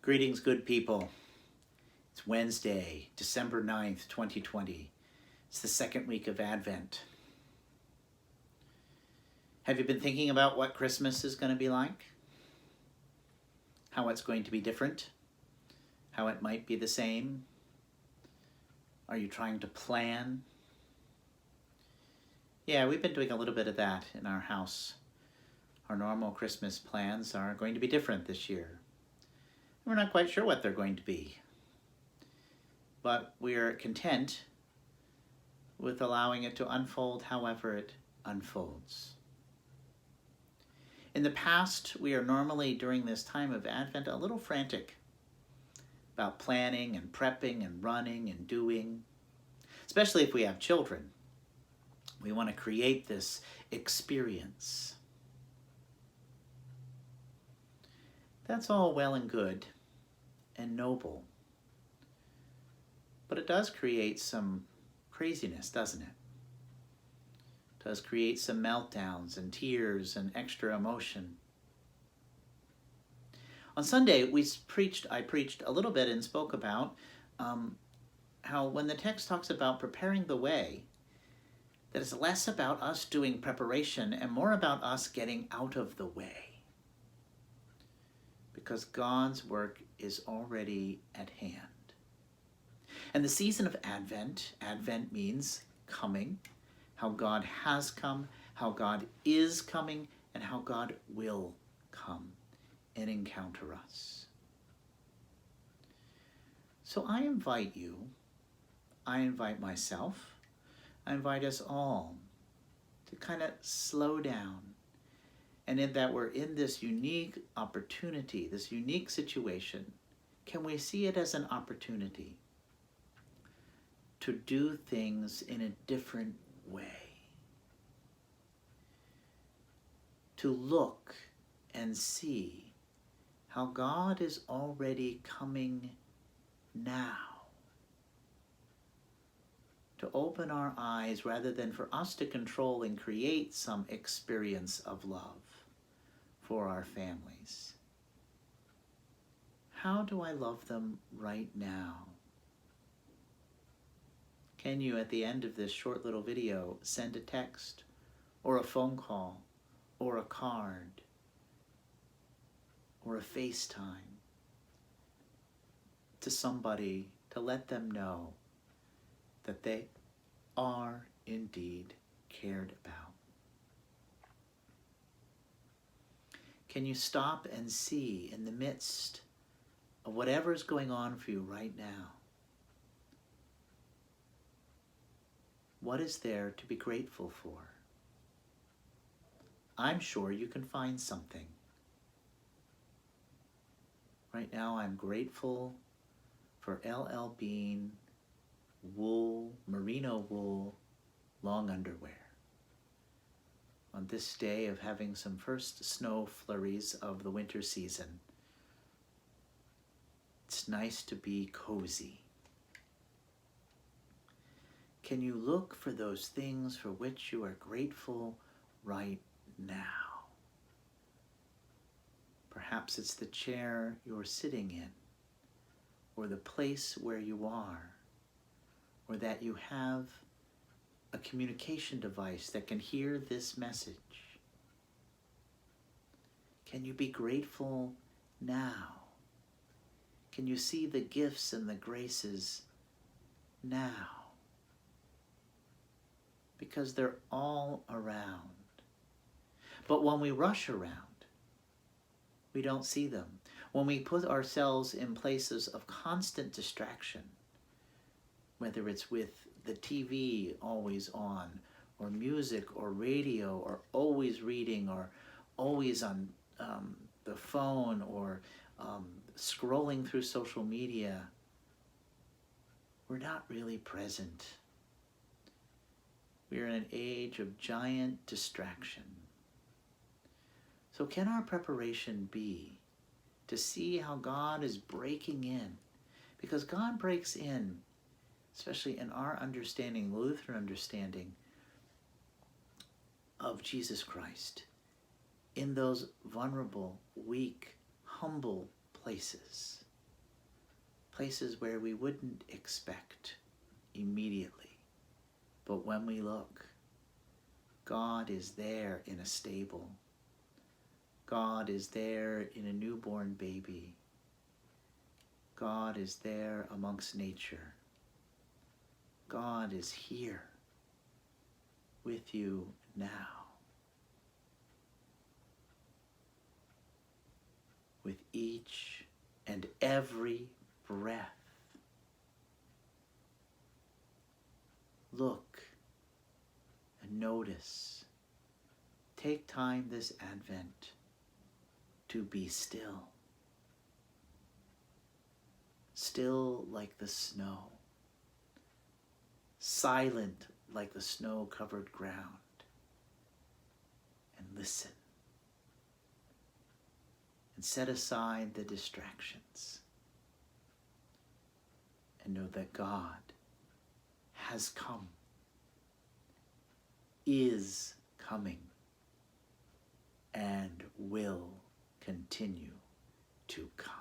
Greetings, good people. It's Wednesday, December 9th, 2020. It's the second week of Advent. Have you been thinking about what Christmas is going to be like? How it's going to be different? How it might be the same? Are you trying to plan? Yeah, we've been doing a little bit of that in our house. Our normal Christmas plans are going to be different this year. We're not quite sure what they're going to be, but we're content with allowing it to unfold however it unfolds. In the past, we are normally, during this time of Advent, a little frantic about planning and prepping and running and doing, especially if we have children. We want to create this experience. That's all well and good and noble, but it does create some craziness, doesn't it? It does create some meltdowns and tears and extra emotion. On Sunday, I preached a little bit and spoke about how when the text talks about preparing the way, that it's less about us doing preparation and more about us getting out of the way. Because God's work is already at hand. And the season of Advent means coming, how God has come, how God is coming, and how God will come and encounter us. So I invite you, I invite myself, I invite us all to kind of slow down. And in that we're in this unique opportunity, this unique situation, can we see it as an opportunity to do things in a different way? To look and see how God is already coming now. To open our eyes rather than for us to control and create some experience of love for our families. How do I love them right now? Can you, at the end of this short little video, send a text or a phone call or a card or a FaceTime to somebody to let them know that they are indeed cared about? Can you stop and see in the midst of whatever is going on for you right now? What is there to be grateful for? I'm sure you can find something. Right now I'm grateful for LL Bean wool, merino wool, long underwear. On this day of having some first snow flurries of the winter season, it's nice to be cozy. Can you look for those things for which you are grateful right now? Perhaps it's the chair you're sitting in, or the place where you are, or that you have a communication device that can hear this message. Can you be grateful now? Can you see the gifts and the graces now? Because they're all around. But when we rush around, we don't see them. When we put ourselves in places of constant distraction, whether it's with the TV always on, or music or radio, or always reading, or always on the phone, or scrolling through social media, we're not really present. We're in an age of giant distraction. So can our preparation be to see how God is breaking in? Because God breaks in, especially in our understanding, the Lutheran understanding of Jesus Christ, in those vulnerable, weak, humble places. places where we wouldn't expect immediately. But when we look, God is there in a stable. God is there in a newborn baby. God is there amongst nature. God is here with you now. With each and every breath. Look and notice. Take time this Advent to be still. Still like the snow. Silent like the snow-covered ground. And listen. And set aside the distractions. And know that God has come, is coming, and will continue to come.